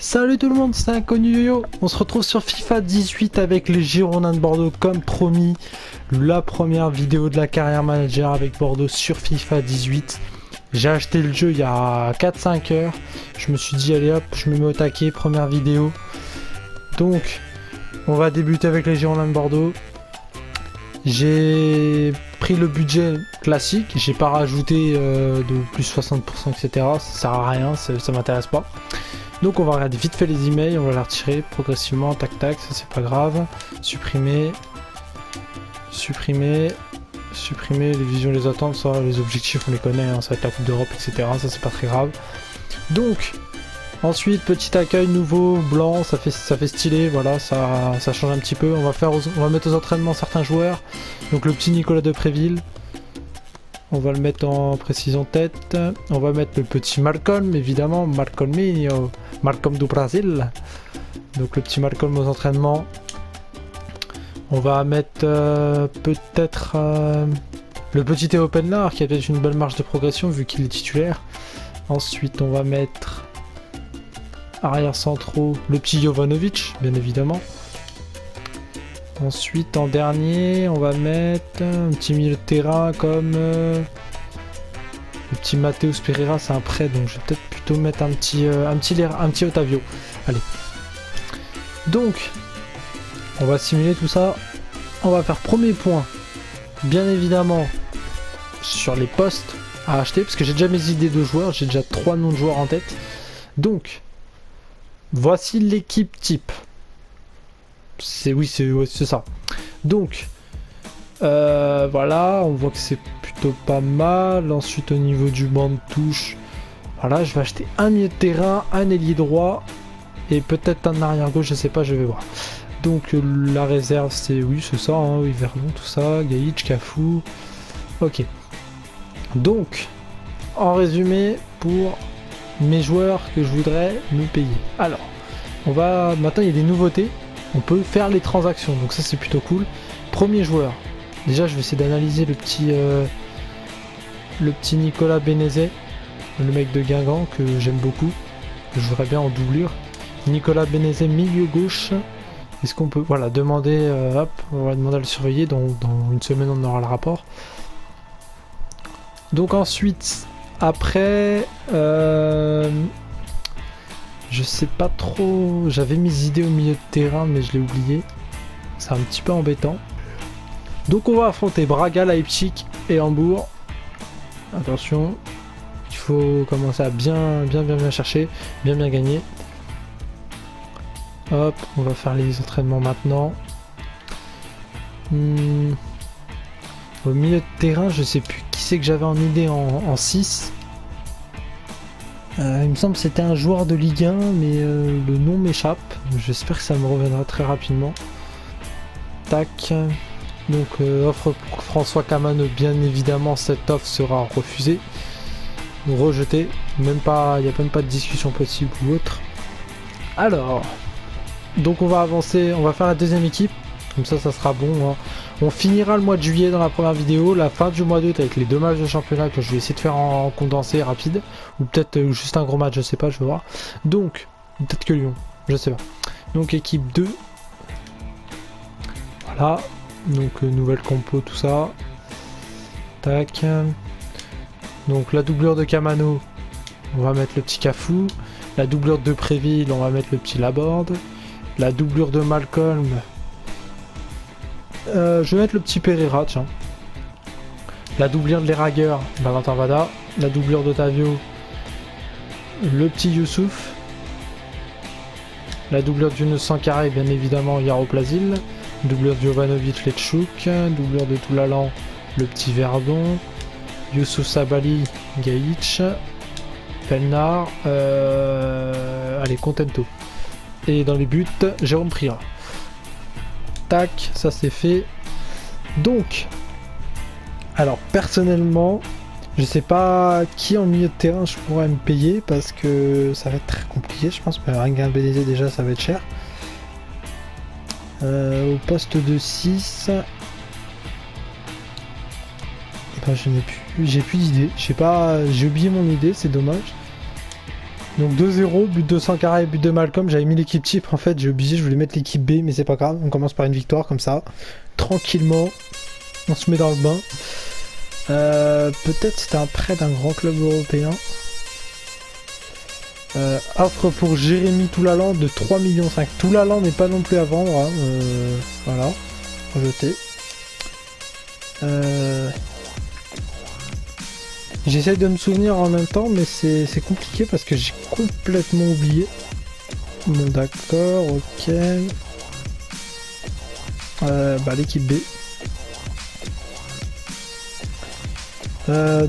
Salut tout le monde, c'est Inconnu Yo-Yo. On se retrouve sur FIFA 18 avec les Girondins de Bordeaux comme promis. La première vidéo de la carrière manager avec Bordeaux sur FIFA 18. J'ai acheté le jeu il y a 4-5 heures. Je me suis dit allez hop, je me mets au taquet, première vidéo. Donc, on va débuter avec les Girondins de Bordeaux. J'ai pris le budget classique, j'ai pas rajouté de plus 60% etc. Ça sert à rien, ça m'intéresse pas. Donc on va regarder vite fait les emails, on va les retirer progressivement, tac tac, ça c'est pas grave. Supprimer, supprimer, supprimer, les visions, les attentes, ça, les objectifs on les connaît, hein, ça va être la Coupe d'Europe, etc. Ça c'est pas très grave. Donc, ensuite petit accueil nouveau, blanc, ça fait stylé, voilà, ça change un petit peu. On va mettre aux entraînements certains joueurs. Donc le petit Nicolas Depréville. On va le mettre en précision tête. On va mettre le petit Malcolm, évidemment. Malcolminho. Malcolm do Brasil. Donc le petit Malcolm aux entraînements. On va mettre peut-être le petit Théo Penlar qui a peut-être une belle marge de progression vu qu'il est titulaire. Ensuite on va mettre arrière centraux le petit Jovanovic, bien évidemment. Ensuite, en dernier, on va mettre un petit milieu de terrain comme le petit Mateus Pereira, c'est un prêt, donc je vais peut-être plutôt mettre un petit Otavio. Allez. Donc, on va simuler tout ça. On va faire premier point, bien évidemment, sur les postes à acheter, parce que j'ai déjà mes idées de joueurs, j'ai déjà 3 noms de joueurs en tête. Donc, voici l'équipe type. C'est ça. Donc voilà, on voit que c'est plutôt pas mal. Ensuite au niveau du banc de touche, voilà, je vais acheter un milieu de terrain, un ailier droit et peut-être un arrière gauche, je sais pas, je vais voir. Donc la réserve c'est ça, hein, oui, Verdon, tout ça, Gaïch, Cafou. Ok. Donc en résumé pour mes joueurs que je voudrais me payer. Alors, maintenant il y a des nouveautés. On peut faire les transactions, donc ça c'est plutôt cool. Premier joueur, déjà je vais essayer d'analyser le petit Nicolas Benezet, le mec de Guingamp que j'aime beaucoup, que je voudrais bien en doublure. Nicolas Benezet, milieu gauche. Est-ce qu'on peut, voilà, demander, hop, on va demander à le surveiller, dans une semaine on aura le rapport. Donc ensuite, après, je sais pas trop, j'avais mes idées au milieu de terrain mais je l'ai oublié. C'est un petit peu embêtant. Donc on va affronter Braga, Leipzig et Hambourg. Attention, il faut commencer à bien chercher, bien gagner. Hop, on va faire les entraînements maintenant. Au milieu de terrain, je sais plus qui c'est que j'avais en idée en 6. Il me semble que c'était un joueur de Ligue 1, mais le nom m'échappe. J'espère que ça me reviendra très rapidement. Tac. Donc offre pour François Camano, bien évidemment cette offre sera refusée. Rejetée. Il n'y a même pas de discussion possible ou autre. Alors, donc on va avancer, on va faire la deuxième équipe. Comme ça sera bon, hein. On finira le mois de juillet dans la première vidéo, la fin du mois d'août avec les 2 matchs de championnat que je vais essayer de faire en condensé rapide, ou peut-être juste un gros match, je sais pas, je vais voir. Donc, peut-être que Lyon, je sais pas. Donc équipe 2. Voilà, donc nouvelle compo, tout ça. Tac. Donc la doublure de Camano, on va mettre le petit Cafou. La doublure de Depréville, on va mettre le petit Laborde. La doublure de Malcolm, je vais mettre le petit Pereira, tiens. La doublure de l'Eraguer, Valentin Vada. La doublure d'Otavio, le petit Youssouf. La doublure du Sankaré, bien évidemment, Yaroplasil. Doublure de Jovanovic, Letchouk. Doublure de Toulalan, le petit Verdon. Youssouf Sabali, Gaïch. Pelnar. Allez, Contento. Et dans les buts, Jérôme Priat. Tac, ça c'est fait. Donc, alors personnellement, je sais pas qui en milieu de terrain je pourrais me payer parce que ça va être très compliqué, je pense. Mais Ringuin BDZ déjà, ça va être cher. Au poste de 6, ben, j'ai plus d'idée. J'ai oublié mon idée, c'est dommage. Donc 2-0, but de Sankara et but de Malcolm. J'avais mis l'équipe type en fait, j'ai obligé, je voulais mettre l'équipe B, mais c'est pas grave. On commence par une victoire comme ça, tranquillement. On se met dans le bain. Peut-être c'était un prêt d'un grand club européen. Offre pour Jérémy Toulalan de 3,5 millions. Toulalan n'est pas non plus à vendre. Hein. Voilà, rejeté. J'essaye de me souvenir en même temps, mais c'est compliqué parce que j'ai complètement oublié. Bon, d'accord, ok. L'équipe B.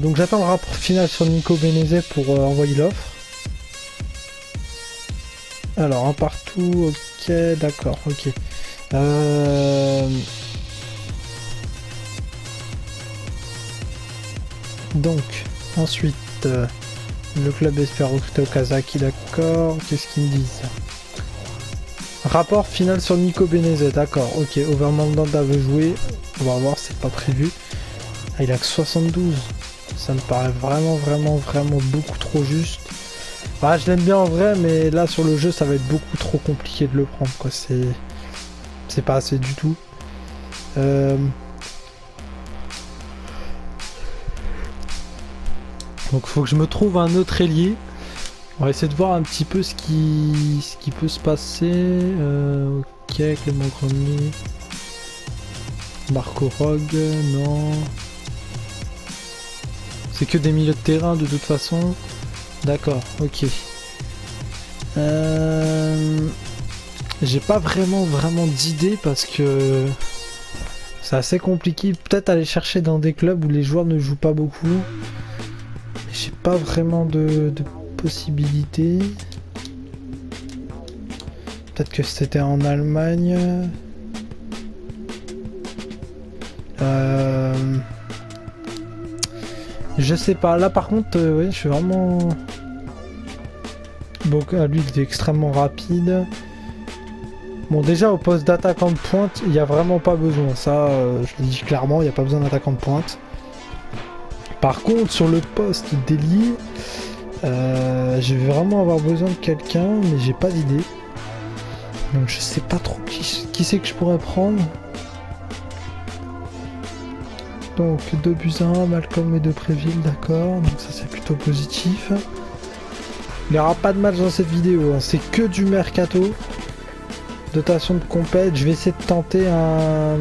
Donc j'attends le rapport final sur Nico Benezet pour envoyer l'offre. Alors, un partout, ok, d'accord, ok. Donc, ensuite, le club espère recruter Okazaki, d'accord. Qu'est-ce qu'ils me disent? Rapport final sur Nico Benezet, d'accord, ok. Overmandanda veut jouer, on va voir, c'est pas prévu. Ah, il a que 72, ça me paraît vraiment beaucoup trop juste. Ah, je l'aime bien en vrai, mais là sur le jeu, ça va être beaucoup trop compliqué de le prendre, quoi. C'est pas assez du tout. Donc faut que je me trouve un autre ailier. On va essayer de voir un petit peu ce qui peut se passer. Ok, Clément Grenier. Marco Rogue, non. C'est que des milieux de terrain de toute façon. D'accord, ok. J'ai pas vraiment d'idée parce que c'est assez compliqué. Peut-être aller chercher dans des clubs où les joueurs ne jouent pas beaucoup. J'ai pas vraiment de possibilités. Peut-être que c'était en Allemagne. Je sais pas. Là par contre, ouais, je suis vraiment... Bon, lui il était extrêmement rapide. Bon, déjà au poste d'attaquant de pointe, il n'y a vraiment pas besoin. Ça, je le dis clairement, il n'y a pas besoin d'attaquant de pointe. Par contre, sur le poste d'ailier, je vais vraiment avoir besoin de quelqu'un, mais j'ai pas d'idée. Donc je sais pas trop qui c'est que je pourrais prendre. Donc 2 buts à 1, Malcolm et Depréville, d'accord. Donc ça c'est plutôt positif. Il n'y aura pas de match dans cette vidéo, hein. C'est que du mercato. Dotation de compète, je vais essayer de tenter un...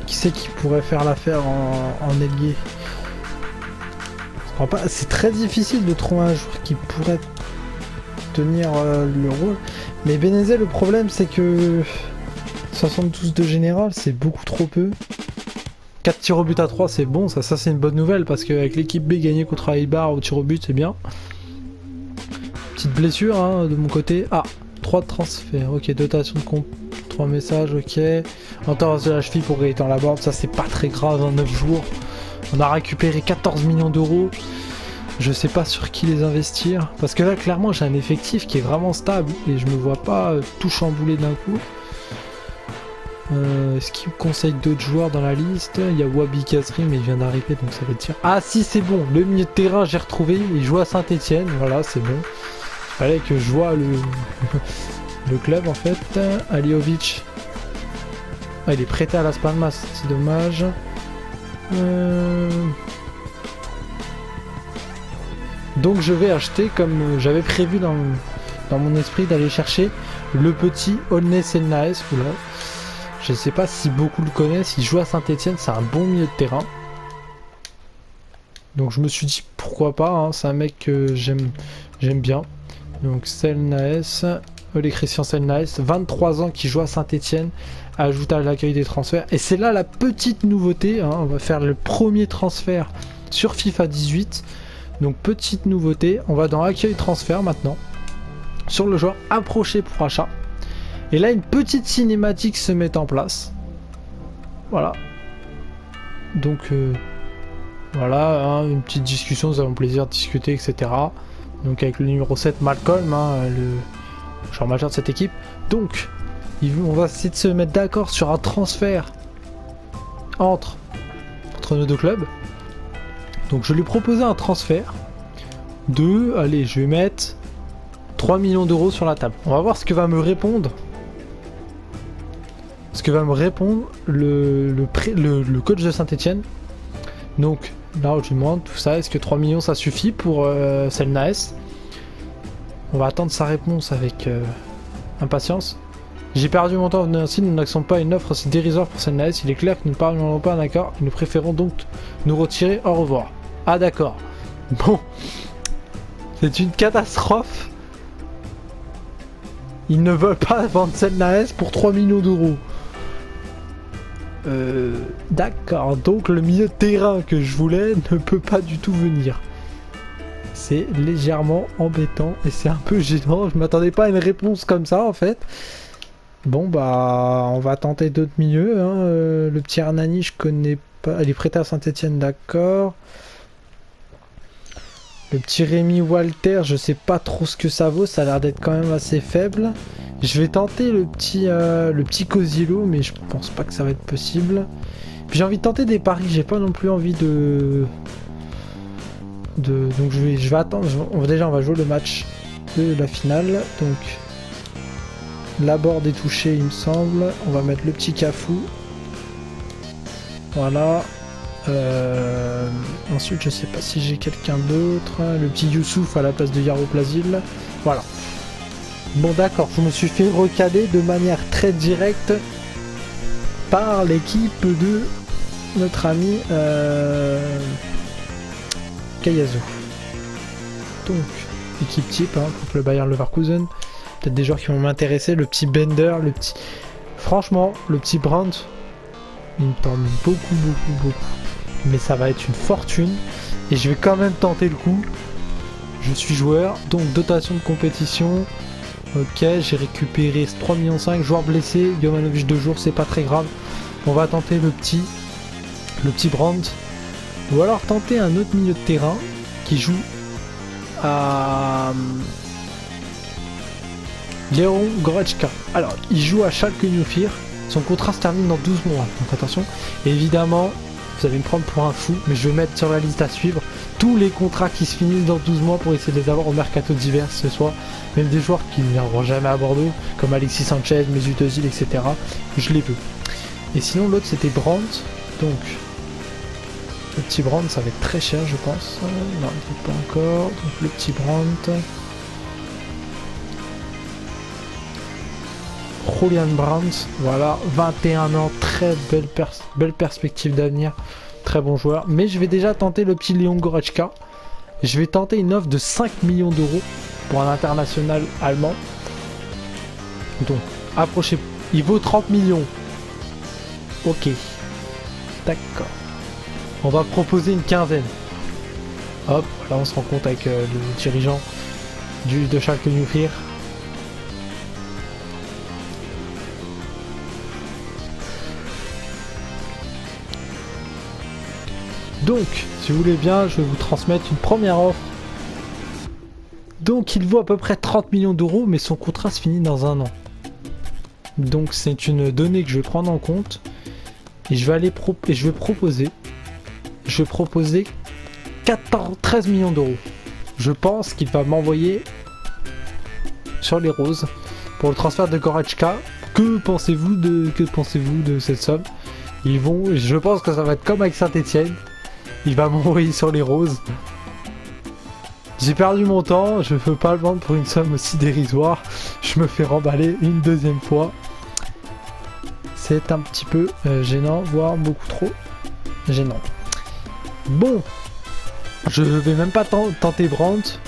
Qui c'est qui pourrait faire l'affaire en ailier? C'est très difficile de trouver un joueur qui pourrait tenir le rôle. Mais Benezet, le problème c'est que 72 de général, c'est beaucoup trop peu. 4 tirs au but à 3, c'est bon, ça c'est une bonne nouvelle parce qu'avec l'équipe B, gagner contre Eibar au tir au but, c'est bien. Petite blessure hein, de mon côté. Ah, 3 transferts, ok, dotation de compte, 3 messages, ok. Entorse de la cheville pour Gaëtan Laborde, ça c'est pas très grave en 9 jours. On a récupéré 14 millions d'euros. Je sais pas sur qui les investir. Parce que là, clairement, j'ai un effectif qui est vraiment stable et je me vois pas tout chambouler d'un coup. Est-ce qu'il me conseille d'autres joueurs dans la liste? Il y a Wabi Kazri, mais il vient d'arriver donc ça va dire. Ah si, c'est bon, le milieu de terrain j'ai retrouvé, il joue à Saint-Etienne, voilà, c'est bon. Il fallait que je vois le club en fait. Aliovic. Ah, il est prêté à Las Palmas, c'est dommage. Donc je vais acheter, comme j'avais prévu dans mon esprit, d'aller chercher le petit Olney Selnaes. Oula. Je sais pas si beaucoup le connaissent, il joue à Saint-Etienne, c'est un bon milieu de terrain. Donc je me suis dit pourquoi pas, hein, c'est un mec que j'aime bien. Donc Selnaes, les Christian Selnaes, 23 ans qui joue à Saint-Etienne, ajoute à l'accueil des transferts. Et c'est là la petite nouveauté, hein, on va faire le premier transfert sur FIFA 18. Donc petite nouveauté, on va dans accueil transfert maintenant, sur le joueur approché pour achat. Et là une petite cinématique se met en place. Voilà. Donc voilà, hein, une petite discussion, nous avons plaisir de discuter, etc. Donc avec le numéro 7 Malcolm, hein, le joueur majeur de cette équipe. Donc on va essayer de se mettre d'accord sur un transfert entre nos deux clubs. Donc je lui ai proposé un transfert de, allez, je vais mettre 3 millions d'euros sur la table. On va voir ce que va me répondre. Ce que va me répondre le coach de Saint-Etienne. Donc là, je lui demande tout ça. Est-ce que 3 millions ça suffit pour Selnaes? On va attendre sa réponse avec impatience. J'ai perdu mon temps, ainsi nous n'acceptons pas une offre aussi dérisoire pour Selnaes. Il est clair que nous ne parvenons pas à un accord et nous préférons donc nous retirer. Au revoir. Ah d'accord. Bon. C'est une catastrophe. Ils ne veulent pas vendre Selnaes pour 3 millions d'euros. D'accord. Donc le milieu de terrain que je voulais ne peut pas du tout venir. C'est légèrement embêtant et c'est un peu gênant. Je m'attendais pas à une réponse comme ça en fait. Bon bah on va tenter d'autres milieux. Hein. Le petit Hernani je connais pas. Il est prêté à Saint-Etienne, d'accord. Le petit Rémi Walter, je sais pas trop ce que ça vaut, ça a l'air d'être quand même assez faible. Je vais tenter le petit Cosilo, mais je pense pas que ça va être possible. Puis j'ai envie de tenter des paris, j'ai pas non plus envie donc je vais attendre. Déjà on va jouer le match de la finale. Donc la board est touchée il me semble. On va mettre le petit Cafou. Voilà. Ensuite je sais pas si j'ai quelqu'un d'autre. Le petit Youssouf à la place de Yaro Plasil. Voilà. Bon d'accord, je me suis fait recaler de manière très directe par l'équipe de notre ami Kayazu. Donc, équipe type, hein, contre le Bayern Leverkusen. Peut-être des joueurs qui vont m'intéresser. Le petit Bender, le petit... Franchement, le petit Brandt, il me tente beaucoup. Mais ça va être une fortune. Et je vais quand même tenter le coup. Je suis joueur, donc dotation de compétition. Ok, j'ai récupéré 3,5 millions, joueur blessé, Jovanovic 2 jours, c'est pas très grave. On va tenter le petit Brandt. Ou alors tenter un autre milieu de terrain qui joue à Léon Goretzka. Alors, il joue à Schalke 04. Son contrat se termine dans 12 mois, donc attention. Et évidemment, vous allez me prendre pour un fou, mais je vais mettre sur la liste à suivre tous les contrats qui se finissent dans 12 mois pour essayer de les avoir au mercato d'hiver ce soir. Même des joueurs qui ne viendront jamais à Bordeaux, comme Alexis Sanchez, Mesut Özil, etc. Je les veux. Et sinon, l'autre c'était Brandt. Donc, le petit Brandt, ça va être très cher, je pense. Non, pas encore. Donc, le petit Brandt. Julian Brandt, voilà, 21 ans, très belle perspective d'avenir, très bon joueur. Mais je vais déjà tenter le petit Léon Goretzka. Je vais tenter une offre de 5 millions d'euros pour un international allemand. Donc, approchez, il vaut 30 millions. Ok, d'accord. On va proposer une quinzaine. Hop, là on se rend compte avec le dirigeant de Schalke 04. Donc, si vous voulez bien, je vais vous transmettre une première offre. Donc, il vaut à peu près 30 millions d'euros, mais son contrat se finit dans 1 an. Donc, c'est une donnée que je vais prendre en compte. Et je vais proposer 13 millions d'euros. Je pense qu'il va m'envoyer sur les roses pour le transfert de Goretzka. Que pensez-vous de cette somme? Je pense que ça va être comme avec Saint-Etienne. Il va m'envoyer sur les roses. J'ai perdu mon temps, je ne peux pas le vendre pour une somme aussi dérisoire. Je me fais remballer une deuxième fois. C'est un petit peu gênant, voire beaucoup trop gênant. Bon, je vais même pas tenter Brandt.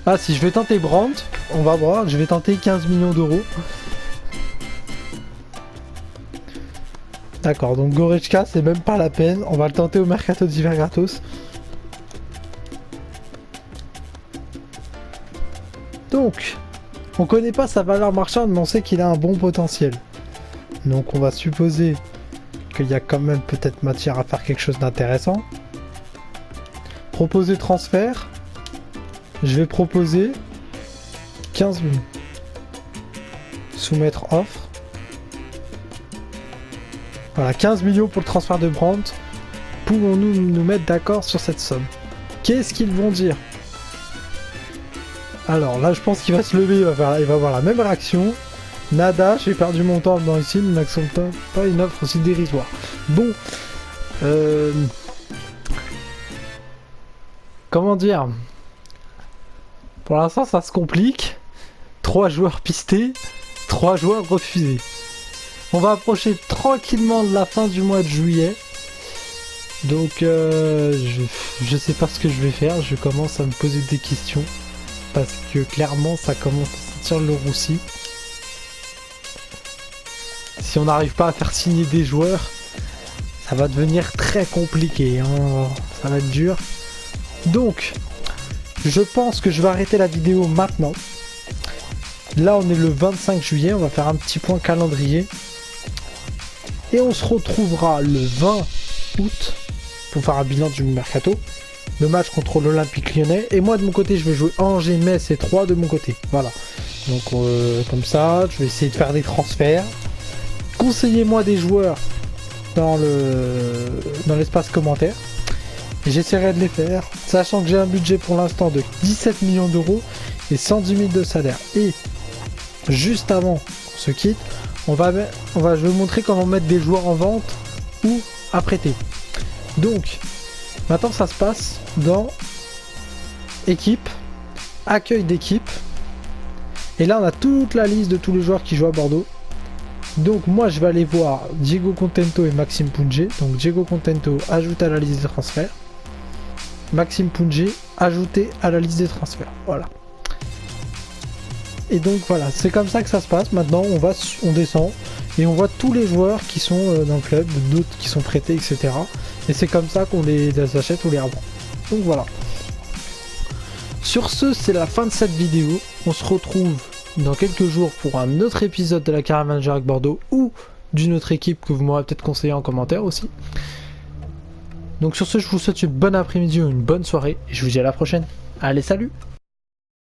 Ah si, je vais tenter Brandt, on va voir, je vais tenter 15 millions d'euros. D'accord, donc Goretzka, c'est même pas la peine. On va le tenter au mercato d'hiver gratos. Donc, on connaît pas sa valeur marchande, mais on sait qu'il a un bon potentiel. Donc on va supposer qu'il y a quand même peut-être matière à faire quelque chose d'intéressant. Proposer transfert. Je vais proposer 15 millions. Soumettre offre. Voilà, 15 millions pour le transfert de Brandt. Pouvons-nous nous mettre d'accord sur cette somme? Qu'est-ce qu'ils vont dire? Alors là, je pense qu'il va se lever, il va avoir la même réaction. Nada, j'ai perdu mon temps dans ici, nous n'acceptons pas une offre aussi dérisoire. Bon, comment dire? Pour l'instant, ça se complique. 3 joueurs pistés, 3 joueurs refusés. On va approcher tranquillement de la fin du mois de juillet. Donc, je sais pas ce que je vais faire. Je commence à me poser des questions. Parce que clairement, ça commence à sentir le roussi. Si on n'arrive pas à faire signer des joueurs, ça va devenir très compliqué. Hein. Ça va être dur. Donc, je pense que je vais arrêter la vidéo maintenant. Là, on est le 25 juillet. On va faire un petit point calendrier. Et on se retrouvera le 20 août pour faire un bilan du mercato. Le match contre l'Olympique Lyonnais. Et moi, de mon côté, je vais jouer Angers, Metz et 3 de mon côté. Voilà. Donc, comme ça, je vais essayer de faire des transferts. Conseillez-moi des joueurs dans l'espace commentaire. J'essaierai de les faire, sachant que j'ai un budget pour l'instant de 17 millions d'euros et 110 000 de salaire. Et juste avant qu'on se quitte, je vais vous montrer comment mettre des joueurs en vente ou à prêter. Donc, maintenant ça se passe dans équipe, accueil d'équipe. Et là on a toute la liste de tous les joueurs qui jouent à Bordeaux. Donc moi je vais aller voir Diego Contento et Maxime Pounget. Donc Diego Contento ajouté à la liste des transferts. Maxime Pounget ajouté à la liste des transferts. Voilà. Et donc voilà, c'est comme ça que ça se passe. Maintenant on descend et on voit tous les joueurs qui sont dans le club, d'autres qui sont prêtés, etc. Et c'est comme ça qu'on les achète ou les revend. Donc voilà. Sur ce, c'est la fin de cette vidéo. On se retrouve dans quelques jours pour un autre épisode de la Caravane Jacques Bordeaux ou d'une autre équipe que vous m'aurez peut-être conseillé en commentaire aussi. Donc sur ce, je vous souhaite une bonne après-midi ou une bonne soirée et je vous dis à la prochaine. Allez, salut!